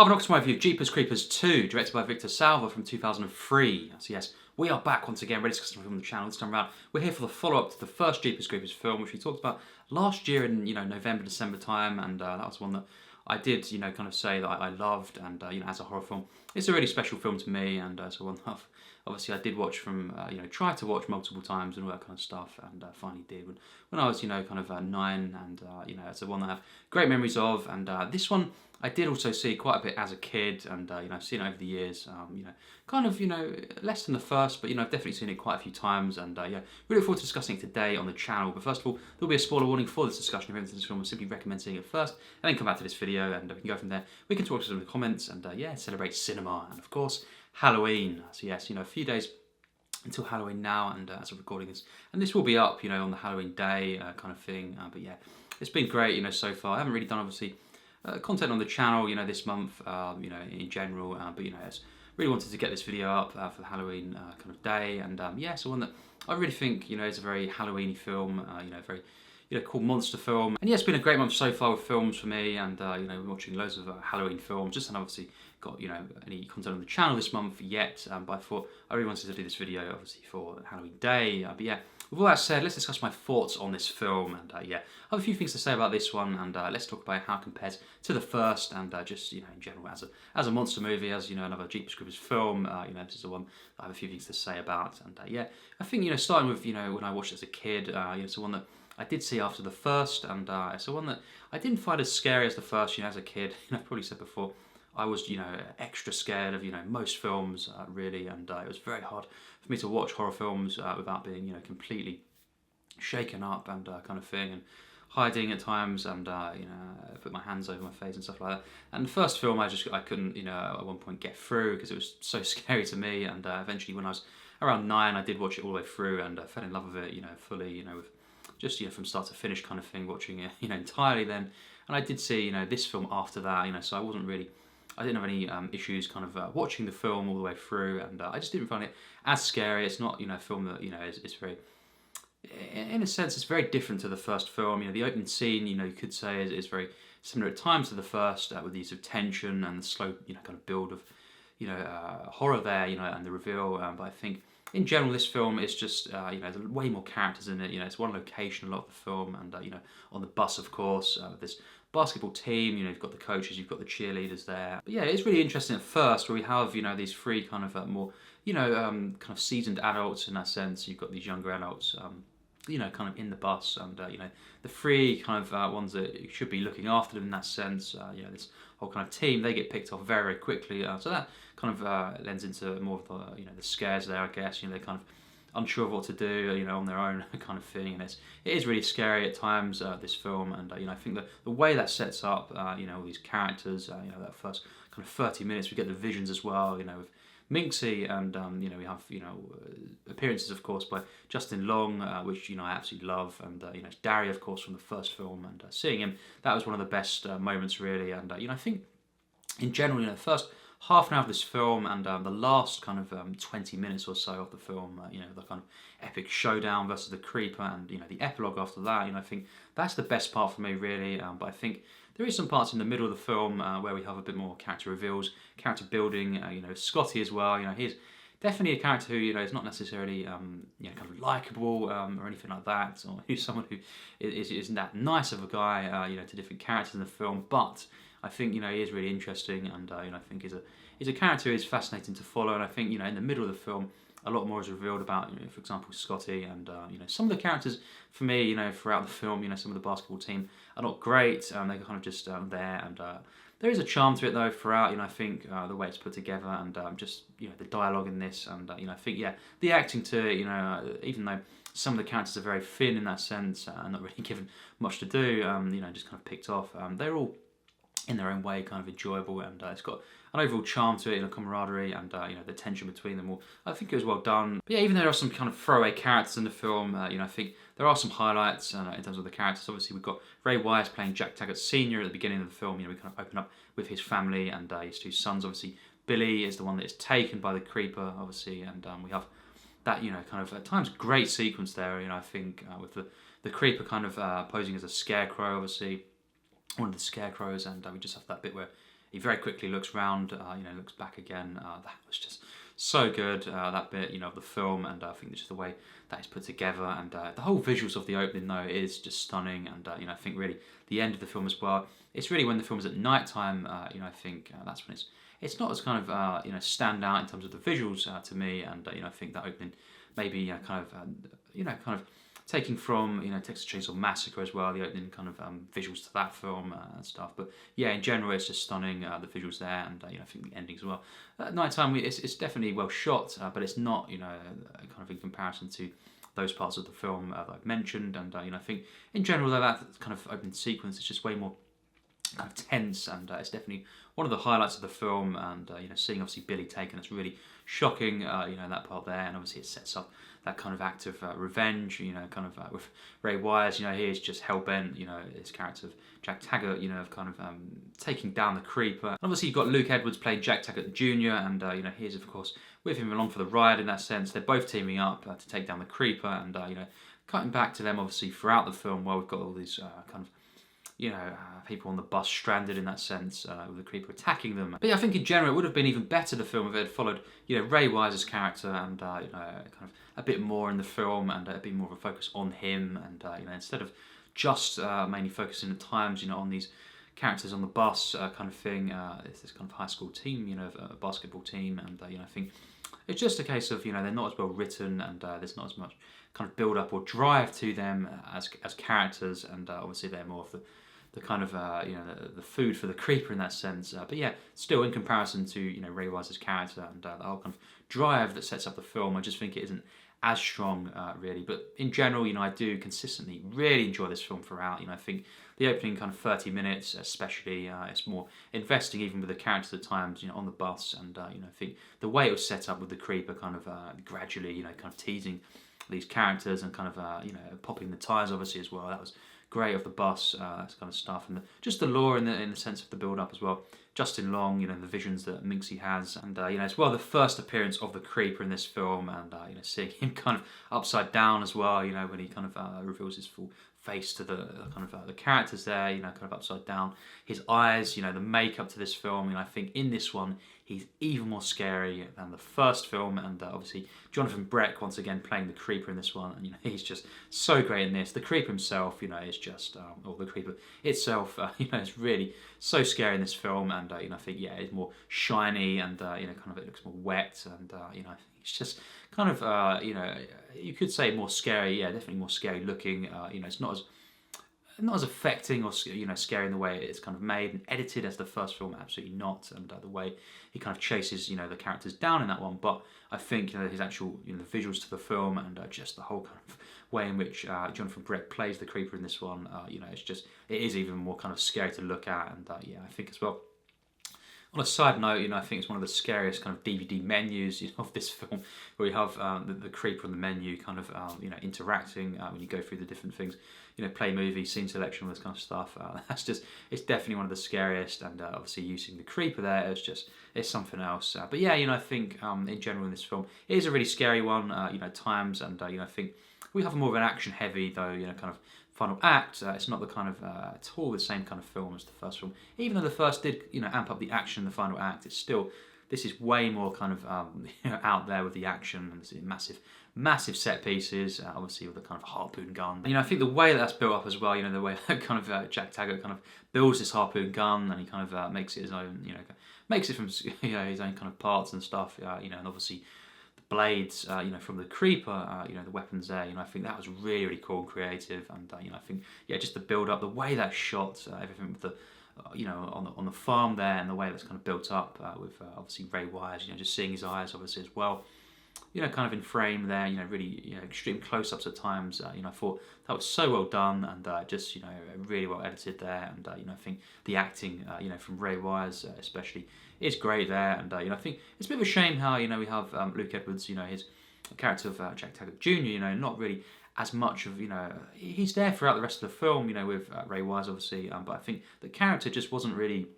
Hi, welcome to my review of Jeepers Creepers 2, directed by Victor Salva from 2003. So yes, we are back once again, ready to discuss from the channel. This time around, we're here for the follow-up to the first Jeepers Creepers film, which we talked about last year in November, December time, and that was one that I did kind of say that I loved, and as a horror film, it's a really special film to me, and so one that obviously I did watch from try to watch multiple times and all that kind of stuff, and finally did when I was 9, and it's one that I have great memories of, and this one I did also see quite a bit as a kid, and I've seen it over the years. Less than the first, but I've definitely seen it quite a few times, and really look forward to discussing it today on the channel. But first of all, there'll be a spoiler warning for this discussion of this film. I'll simply recommend seeing it first, and then come back to this video, and we can go from there. We can talk to some of the comments, and celebrate cinema, and of course Halloween. So yes, a few days until Halloween now, and as I'm recording this, and this will be up, on the Halloween day kind of thing. But yeah, it's been great, so far. I haven't really done obviously content on the channel, this month, in general, but I really wanted to get this video up for the Halloween kind of day, and so one that I really think is a very Halloweeny film, very cool monster film, and yeah, it's been a great month so far with films for me, and we're watching loads of Halloween films. Just haven't obviously got any content on the channel this month yet, but I thought I really wanted to do this video obviously for Halloween day, but yeah. With all that said, let's discuss my thoughts on this film, and I have a few things to say about this one, and let's talk about how it compares to the first, and just in general as a monster movie, as another Jeepers Creepers film. This is the one I have a few things to say about, and I think starting with when I watched it as a kid, it's the one that I did see after the first, and it's the one that I didn't find as scary as the first. As a kid, I've probably said before, I was, extra scared of, most films, really, and it was very hard for me to watch horror films without being, completely shaken up and kind of thing, and hiding at times, and put my hands over my face and stuff like that. And the first film, I couldn't, at one point get through because it was so scary to me. And eventually, when I was around 9, I did watch it all the way through, and fell in love with it, fully, with just from start to finish kind of thing, watching it, entirely then. And I did see, this film after that, so I didn't have any issues kind of watching the film all the way through, and I just didn't find it as scary. It's not, a film that, is very, in a sense, it's very different to the first film. The opening scene, you could say is very similar at times to the first, with the use of tension and the slow, kind of build of, horror there, and the reveal. But I think in general, this film is just, there's way more characters in it. It's one location a lot of the film, and on the bus, of course, this basketball team, you've got the coaches, you've got the cheerleaders there. But yeah, it's really interesting at first where we have, these three kind of more, kind of seasoned adults in that sense. You've got these younger adults, kind of in the bus, and the three kind of ones that should be looking after them in that sense. This whole kind of team, they get picked off very, very quickly. So that kind of lends into more of the the scares there, I guess. They're kind of unsure of what to do, on their own kind of thing, and it is really scary at times. This film, and I think the way that sets up, all these characters, that first kind of 30 minutes, we get the visions as well, with Minxie, and we have appearances, of course, by Justin Long, which I absolutely love, and it's Darry, of course, from the first film, and seeing him, that was one of the best moments, really, and I think in general, the first half an hour of this film, and the last kind of 20 minutes or so of the film, the kind of epic showdown versus the creeper, and the epilogue after that, I think that's the best part for me, really. But I think there is some parts in the middle of the film where we have a bit more character reveals, character building. Scotty as well. He's definitely a character who is not necessarily kind of likable or anything like that, or who's someone who isn't that nice of a guy. To different characters in the film, but I think he is really interesting, and I think is a character who is fascinating to follow. And I think in the middle of the film, a lot more is revealed about for example, Scotty, and some of the characters for me, throughout the film, some of the basketball team are not great. They're kind of just there, and there is a charm to it though throughout. I think the way it's put together, and just the dialogue in this, and I think the acting to it. Even though some of the characters are very thin in that sense, and not really given much to do, just kind of picked off. They're all in their own way kind of enjoyable, and it's got an overall charm to it, camaraderie, and the tension between them all. I think it was well done. But yeah, even though there are some kind of throwaway characters in the film, I think there are some highlights in terms of the characters. Obviously, we've got Ray Wise playing Jack Taggart Sr. at the beginning of the film. We kind of open up with his family and his two sons. Obviously, Billy is the one that is taken by the creeper, obviously, and we have that kind of at times great sequence there. I think with the creeper kind of posing as a scarecrow, obviously one of the scarecrows, and we just have that bit where he very quickly looks round, looks back again. That was just so good, that bit, of the film, and I think just the way that is put together, and the whole visuals of the opening though is just stunning, and I think really the end of the film as well. It's really when the film is at night time, I think that's when it's not as kind of stand out in terms of the visuals to me, and I think that opening maybe kind of taking from Texas Chainsaw Massacre as well, the opening kind of visuals to that film and stuff. But yeah, in general, it's just stunning, the visuals there, and I think the ending as well. At night time, it's definitely well shot, but it's not kind of in comparison to those parts of the film that I've mentioned. And I think in general, though, that kind of opening sequence is just way more kind of tense, and it's definitely one of the highlights of the film. And seeing obviously Billy taken, it's really shocking, that part there, and obviously it sets up that kind of act of revenge, with Ray Wise, he is just hell-bent, his character of Jack Taggart, of kind of taking down the Creeper. And obviously you've got Luke Edwards playing Jack Taggart Jr., and he's of course with him along for the ride in that sense. They're both teaming up to take down the Creeper, and cutting back to them obviously throughout the film, while we've got all these kind of people on the bus stranded in that sense, with the Creeper attacking them. But yeah, I think in general it would have been even better, the film, if it had followed Ray Wise's character, and kind of a bit more in the film, and a bit more of a focus on him, and instead of just mainly focusing at times on these characters on the bus kind of thing. It's this kind of high school team, a basketball team, and I think it's just a case of they're not as well written, and there's not as much kind of build up or drive to them as characters, and obviously they're more of the kind of the food for the Creeper in that sense. But yeah, still in comparison to Ray Wise's character and the whole kind of drive that sets up the film, I just think it isn't as strong really. But in general, I do consistently really enjoy this film throughout. I think the opening kind of 30 minutes especially, it's more investing even with the characters at times, on the bus, and I think the way it was set up with the Creeper kind of gradually, kind of teasing these characters, and kind of popping the tires obviously as well. That was great of the bus, that kind of stuff, and just the lore in the sense of the build up as well. Justin Long, the visions that Minxie has, and as well the first appearance of the Creeper in this film, and seeing him kind of upside down as well. When he kind of reveals his full face to the kind of the characters there, kind of upside down. His eyes, the makeup to this film, I think in this one he's even more scary than the first film, and obviously Jonathan Breck once again playing the Creeper in this one, and he's just so great in this. The Creeper himself, is just, or the Creeper itself, is really so scary in this film, and I think it's more shiny, and kind of it looks more wet, and I think it's just kind of you could say more scary, definitely more scary looking. It's not as affecting or scary in the way it's kind of made and edited as the first film, absolutely not, and the way he kind of chases the characters down in that one. But I think his actual the visuals to the film, and just the whole kind of way in which Jonathan Breck plays the Creeper in this one, it is even more kind of scary to look at, and I think as well. On a side note, I think it's one of the scariest kind of DVD menus of this film, where you have the Creeper on the menu kind of interacting when you go through the different things, play movie, scene selection, all this kind of stuff. It's definitely one of the scariest, and obviously using the Creeper there, it's something else. But yeah, I think in general in this film, it is a really scary one, at times, and I think we have more of an action heavy though, kind of final act. It's not the kind of at all the same kind of film as the first film. Even though the first did amp up the action in the final act, it's still, this is way more kind of out there with the action, and massive set pieces, obviously with the kind of harpoon gun. I think the way that's built up as well, the way that kind of Jack Taggart kind of builds this harpoon gun, and he kind of makes it his own, makes it from his own kind of parts and stuff, and obviously blades, from the Creeper, the weapons there, I think that was really, really cool and creative, and I think, just the build up, the way that's shot, everything with the, on the farm there, and the way that's kind of built up with obviously Ray Wise, just seeing his eyes obviously as well, kind of in frame there, really, extreme close-ups at times. I thought that was so well done, and just, really well edited there, and I think the acting, from Ray Wise especially, is great there, and I think it's a bit of a shame how we have Luke Edwards, his character of Jack Taggart Jr. Not really as much of he's there throughout the rest of the film, with Ray Wise obviously, but I think the character just wasn't really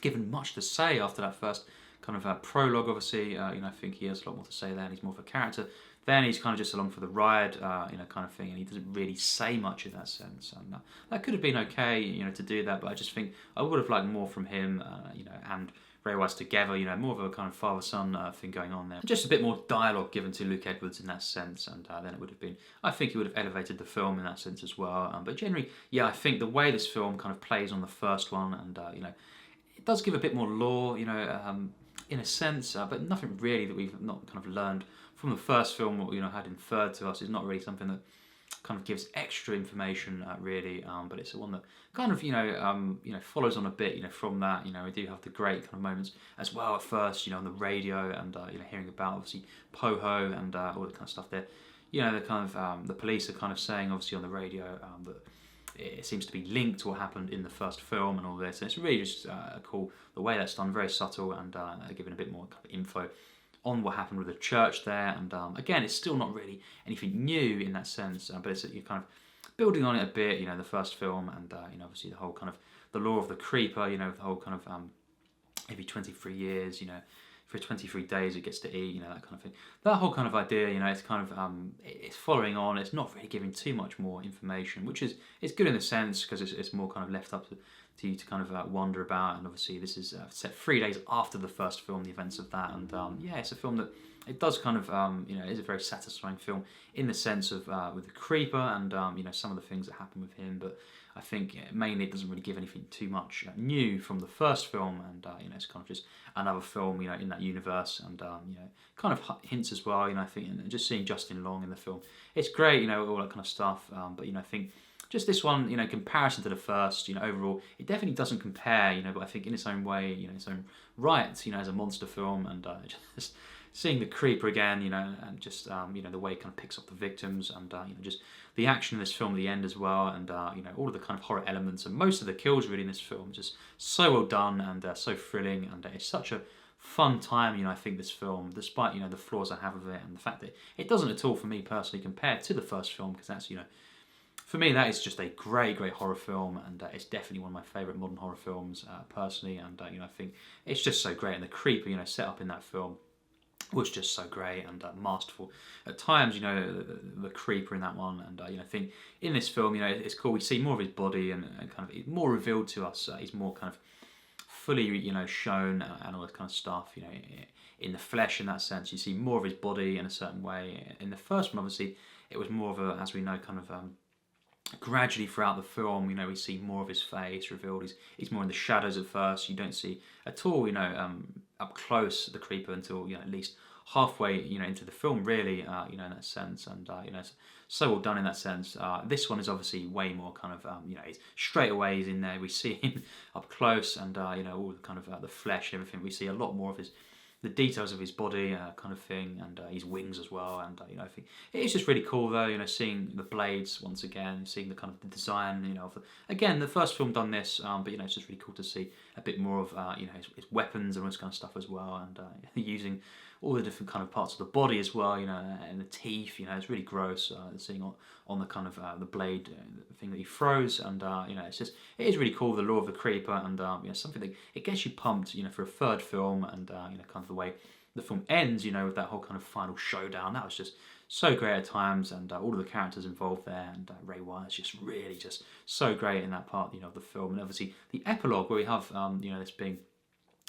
given much to say after that first kind of prologue. Obviously, I think he has a lot more to say there, and he's more of a character then he's kind of just along for the ride, kind of thing, and he doesn't really say much in that sense. And that could have been okay, to do that, but I just think I would have liked more from him, and Ray Wise together, more of a kind of father-son thing going on there. Just a bit more dialogue given to Luke Edwards in that sense, and then it would have been, I think it would have elevated the film in that sense as well. But generally, yeah, I think the way this film kind of plays on the first one, and, it does give a bit more lore, in a sense, but nothing really that we've not kind of learned from the first film, or had inferred to us. Is not really something that kind of gives extra information, really, but it's the one that kind of follows on a bit, from that. We do have the great kind of moments as well at first, on the radio, and hearing about obviously Poho and all that kind of stuff there. The kind of the police are kind of saying obviously on the radio that it seems to be linked to what happened in the first film and all this. And it's really just cool the way that's done, very subtle, and giving a bit more kind of info on what happened with the church there. And again, it's still not really anything new in that sense, but it's you're kind of building on it a bit, the first film, and obviously the whole kind of the law of the creeper, the whole kind of every 23 years, for 23 days it gets to eat, that kind of thing. That whole kind of idea, it's kind of it's following on. It's not really giving too much more information, which is it's good in a sense, because it's more kind of left up to you to kind of wonder about. And obviously this is set 3 days after the first film, the events of that. And it's a film that it does kind of is a very satisfying film in the sense of with the creeper and some of the things that happen with him. But I think mainly it doesn't really give anything too much new from the first film, and it's kind of just another film in that universe, and kind of hints as well. I think, and just seeing Justin Long in the film, it's great. All that kind of stuff. But I think just this one, in comparison to the first, overall, it definitely doesn't compare. But I think in its own way, its own right, as a monster film, and just seeing the creeper again, and just the way it kind of picks up the victims, and just the action in this film at the end as well, and all of the kind of horror elements, and most of the kills really in this film, just so well done, and so thrilling, and it's such a fun time. I think this film, despite the flaws I have of it, and the fact that it doesn't at all for me personally compare to the first film, because that's for me that is just a great horror film, and it's definitely one of my favourite modern horror films personally, and I think it's just so great, and the creeper set up in that film was just so great and masterful. At times, the creeper in that one, and I think in this film, it's cool. We see more of his body, and kind of more revealed to us. He's more kind of fully, shown, and all that kind of stuff. In the flesh, in that sense, you see more of his body in a certain way. In the first one, obviously, it was more of a, as we know, kind of gradually throughout the film, we see more of his face revealed. He's more in the shadows at first. You don't see at all, up close the creeper until at least halfway into the film, really, in that sense, and it's so well done in that sense. This one is obviously way more kind of he's straight away he's in there. We see him up close, and all the kind of the flesh and everything. We see a lot more of the details of his body, kind of thing, and his wings as well. And I think it's just really cool though, seeing the blades once again, seeing the kind of the design, of again the first film done this, but it's just really cool to see a bit more of his weapons and all this kind of stuff as well, and using all the different kind of parts of the body as well, and the teeth. It's really gross seeing on the kind of the blade thing that he throws, and it is really cool, the lore of the creeper, and something that it gets you pumped, for a third film, and kind of the way the film ends, with that whole kind of final showdown. That was just so great at times, and all of the characters involved there, and Ray Wise just really just so great in that part, of the film, and obviously the epilogue where we have this being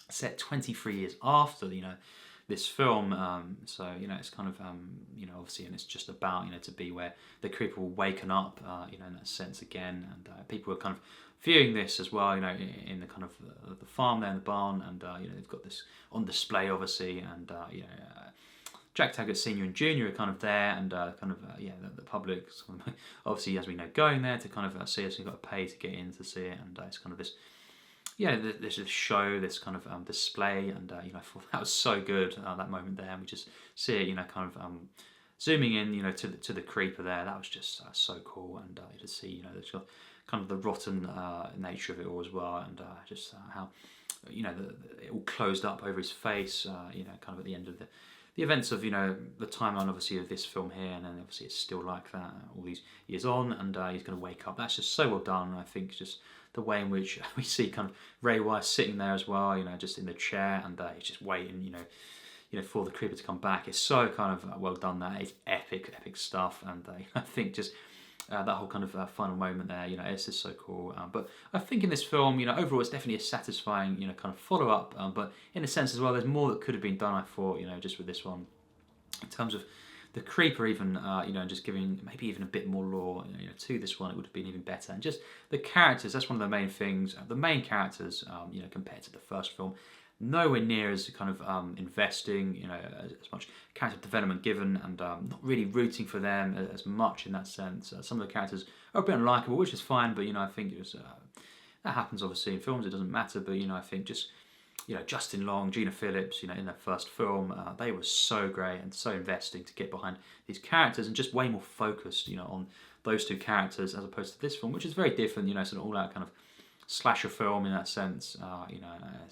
set 23 years after this film, so it's kind of obviously, and it's just about to be where the creeper will waken up, in that sense again, and people are kind of viewing this as well, in the kind of the farm there in the barn, and they've got this on display obviously, and Jack Taggart Senior and Junior are kind of there, and kind of the public obviously, as we know, going there to kind of see us. You've got to pay to get in to see it, and it's kind of this. There's this show, this kind of display, and I thought that was so good, that moment there, and we just see it, kind of zooming in, to the creeper there. That was just so cool, and to see, there's got kind of the rotten nature of it all as well, and just how, it all closed up over his face, kind of at the end of the events of, the timeline obviously of this film here, and then obviously it's still like that all these years on, and he's going to wake up. That's just so well done, and I think just the way in which we see kind of Ray Wise sitting there as well, just in the chair, and he's just waiting, for the creeper to come back. It's so kind of well done. That it's epic stuff, and I think just that whole kind of final moment there, it's just so cool. But I think in this film, overall, it's definitely a satisfying, kind of follow up. But in a sense as well, there's more that could have been done. I thought, just with this one, in terms of the creeper, even and just giving maybe even a bit more lore, to this one, it would have been even better. And just the characters, that's one of the main things. The main characters, compared to the first film, nowhere near as kind of investing, as much character development given, and not really rooting for them as much in that sense. Some of the characters are a bit unlikable, which is fine, but I think it was that happens obviously in films. It doesn't matter, but I think just Justin Long, Gina Phillips, in their first film, they were so great and so investing to get behind these characters, and just way more focused, on those two characters as opposed to this film, which is very different. Sort of all out kind of slasher film in that sense.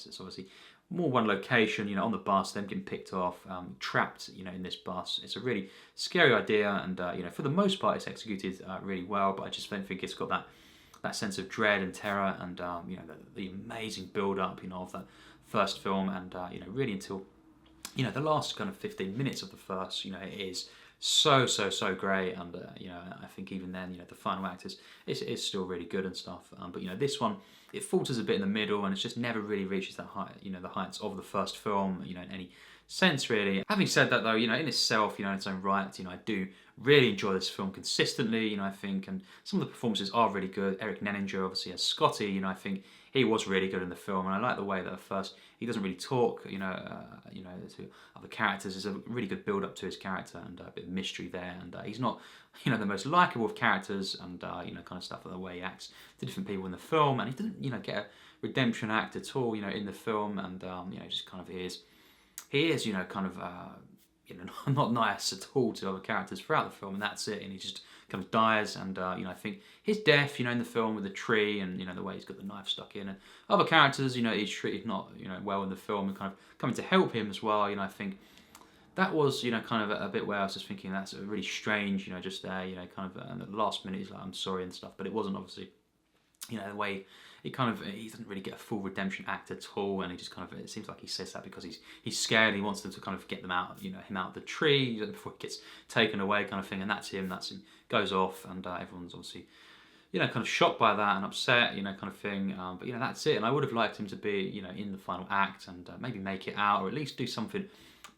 It's obviously more one location, on the bus, them getting picked off, trapped, in this bus. It's a really scary idea, and for the most part, it's executed really well. But I just don't think it's got that sense of dread and terror, and the amazing build up, of that first film, and really until the last kind of 15 minutes of the first, it is so great, and I think even then, the final act is still really good and stuff. But this one, it falters a bit in the middle, and it just never really reaches that height, the heights of the first film, in any sense really. Having said that though, in itself, in its own right, I do really enjoy this film consistently, I think, and some of the performances are really good. Eric Nenninger obviously as Scotty, I think he was really good in the film, and I like the way that at first he doesn't really talk, to other characters. There's a really good build up to his character, and a bit of mystery there, and he's not, the most likable of characters, and kind of stuff, like the way he acts to different people in the film, and he doesn't, get a redemption act at all, in the film, and just kind of he is, kind of, not nice at all to other characters throughout the film, and that's it, and he just kind of dies, and I think his death, in the film with the tree, and the way he's got the knife stuck in, and other characters, he's treated not, well in the film, and kind of coming to help him as well, I think that was, kind of a bit where I was just thinking that's a really strange, just there, kind of, and at the last minute he's like, I'm sorry and stuff, but it wasn't obviously, the way he doesn't really get a full redemption act at all, and he just kind of, it seems like he says that because he's scared. He wants them to kind of get them out, him out of the tree before he gets taken away, kind of thing. And that's him. Goes off, and everyone's obviously, kind of shocked by that and upset, kind of thing. But that's it. And I would have liked him to be, in the final act, and maybe make it out, or at least do something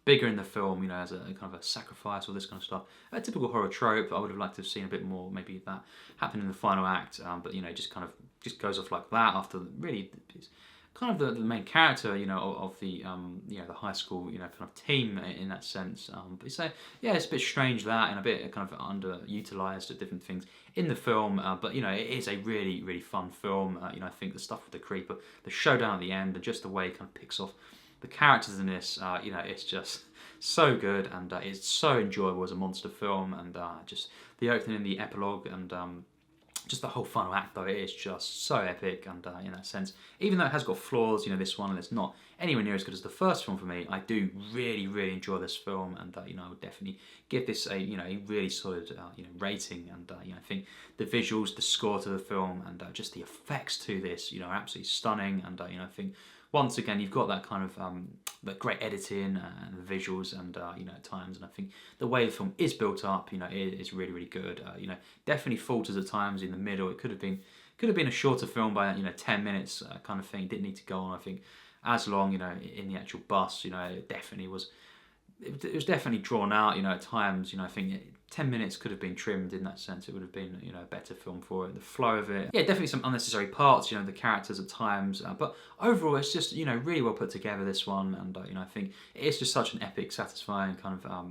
bigger in the film, as a kind of a sacrifice, all this kind of stuff. A typical horror trope. I would have liked to have seen a bit more, maybe that happen in the final act. But just goes off like that after really kind of the main character, of the the high school, kind of team in that sense. But so it's a bit strange that, and a bit kind of underutilized at different things in the film. But it is a really really fun film. I think the stuff with the creeper, the showdown at the end, and just the way it kind of picks off the characters in this, it's just so good, and it's so enjoyable as a monster film, and just the opening and the epilogue, and just the whole final act though, it is just so epic, and in that sense, even though it has got flaws, this one, and it's not anywhere near as good as the first film for me, I do really really enjoy this film, and I would definitely give this a a really solid rating, and I think the visuals, the score to the film, and just the effects to this, are absolutely stunning, and I think once again, you've got that kind of that great editing and the visuals, and at times, and I think the way the film is built up, is really really good. Definitely falters at times in the middle. It could have been a shorter film by 10 minutes kind of thing. It didn't need to go on, I think, as long. In the actual bus, it definitely was. It was definitely drawn out. At times, I think 10 minutes could have been trimmed in that sense. It would have been, a better film for it. The flow of it. Yeah, definitely some unnecessary parts, the characters at times. But overall, it's just, really well put together, this one. And, I think it is just such an epic, satisfying kind of,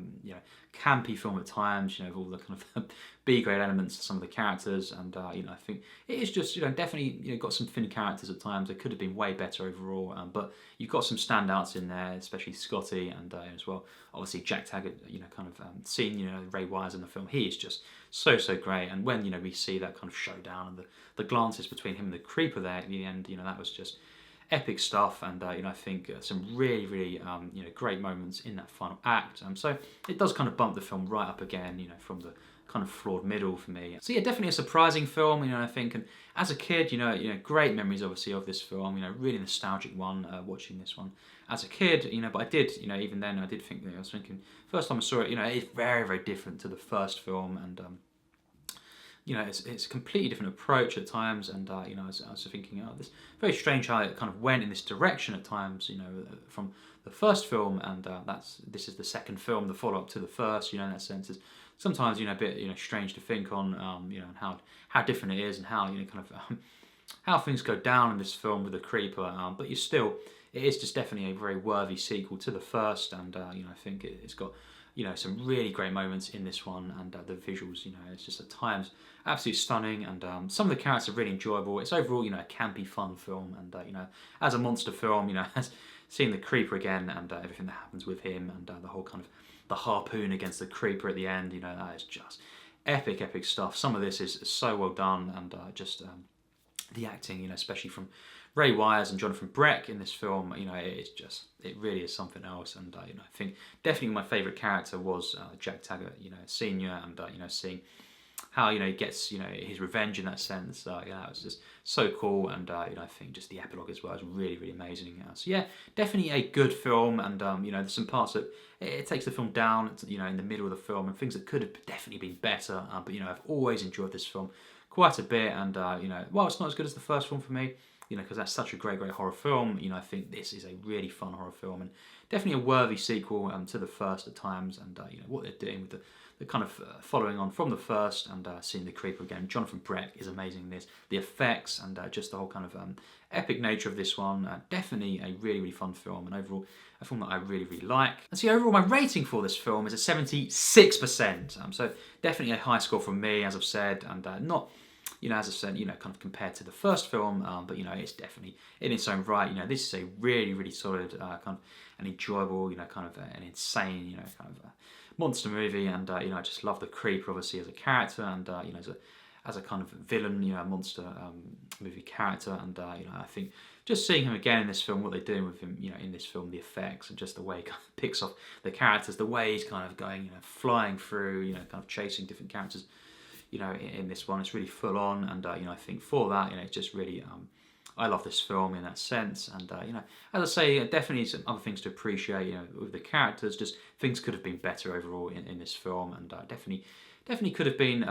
campy film at times, with all the kind of B-grade elements to some of the characters. And, I think it is just, definitely, got some thin characters at times. It could have been way better overall. But you've got some standouts in there, especially Scotty, and as well, obviously Jack Taggart, kind of seeing, Ray Wise in the film, he is just so great. And when we see that kind of showdown and the glances between him and the creeper there at the end, that was just epic stuff. And I think some really really great moments in that final act. So it does kind of bump the film right up again, from the kind of flawed middle for me. So yeah, definitely a surprising film, I think. And as a kid, great memories obviously of this film. Really nostalgic one watching this one as a kid. But I did, even then I did think. I was thinking first time I saw it. It's very very different to the first film, and it's a completely different approach at times, and I was thinking, this very strange how it kind of went in this direction at times, from the first film, and this is the second film, the follow up to the first, in that sense, is sometimes a bit strange to think on, and how different it is, and how kind of how things go down in this film with the creeper, but it is just definitely a very worthy sequel to the first, and I think it's got some really great moments in this one, and the visuals, it's just at times absolutely stunning, and some of the characters are really enjoyable. It's overall, a campy, fun film, and as a monster film, as seeing the creeper again, and everything that happens with him, and the whole kind of the harpoon against the creeper at the end, that is just epic stuff. Some of this is so well done, and just the acting, especially from Ray Wise and Jonathan Breck in this film, it really is something else. And I think definitely my favourite character was Jack Taggart, Senior, and seeing how he gets his revenge in that sense. It was just so cool, and I think just the epilogue as well is really really amazing. So yeah, definitely a good film, and there's some parts that it takes the film down, in the middle of the film, and things that could have definitely been better. But I've always enjoyed this film quite a bit, and while it's not as good as the first film for me, because that's such a great horror film, I think this is a really fun horror film, and definitely a worthy sequel to the first at times, and what they're doing with the kind of following on from the first, and seeing the creeper again. Jonathan Breck is amazing in this. The effects, and just the whole kind of epic nature of this one, definitely a really really fun film, and overall a film that I really really like. And so overall my rating for this film is a 76%, so definitely a high score from me, as I've said, and not, as I said, kind of compared to the first film, but it's definitely in its own right. This is a really, really solid, kind of an enjoyable, kind of an insane, kind of monster movie, and I just love the creeper obviously as a character, and as a kind of villain, monster movie character, and I think just seeing him again in this film, what they're doing with him, in this film, the effects, and just the way he kind of picks off the characters, the way he's kind of going, flying through, kind of chasing different characters. In this one, it's really full on, and I think for that, it's just really, I love this film in that sense, and as I say, definitely some other things to appreciate, with the characters, just things could have been better overall in this film, and definitely could have been,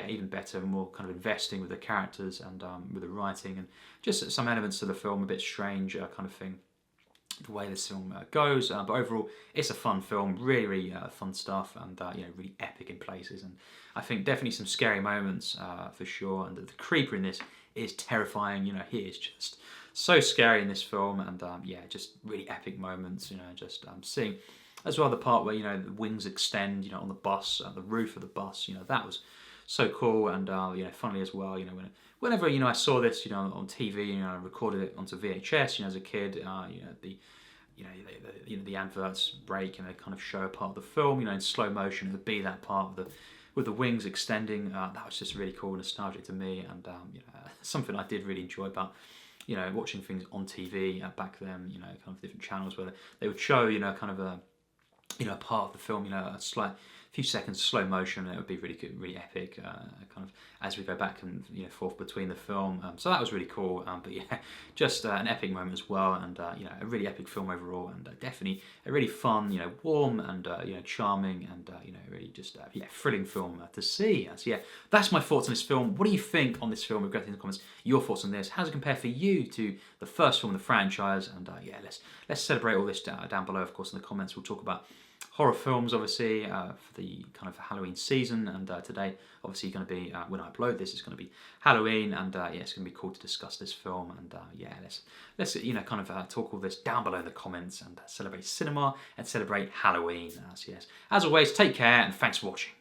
even better, more kind of investing with the characters, and with the writing, and just some elements of the film a bit strange, kind of thing, the way this film goes, but overall it's a fun film, really really fun stuff, and really epic in places, and I think definitely some scary moments for sure, and the creeper in this is terrifying. He is just so scary in this film, and just really epic moments, just seeing as well the part where the wings extend, on the bus, the roof of the bus, that was so cool, and funnily as well, whenever I saw this, on TV, I recorded it onto VHS, as a kid, the adverts break and they kind of show a part of the film, in slow motion. It would be that part with the wings extending. That was just really cool, nostalgic to me, and something I did really enjoy about watching things on TV back then. Kind of different channels where they would show kind of a part of the film, a slight few seconds slow motion, and it would be really good, really epic, kind of as we go back and forth between the film. So that was really cool. But yeah, just an epic moment as well, and a really epic film overall, and definitely a really fun, warm, and charming, and really just thrilling film to see. So yeah, that's my thoughts on this film. What do you think on this film? We've got in the comments your thoughts on this. How does it compare for you to the first film in the franchise? And yeah, let's celebrate all this down below. Of course, in the comments, we'll talk about horror films, obviously, for the kind of Halloween season, and today, obviously, going to be, when I upload this, it's going to be Halloween, and yeah, it's going to be cool to discuss this film, and yeah, let's kind of talk all this down below in the comments, and celebrate cinema, and celebrate Halloween. So yes, as always, take care, and thanks for watching.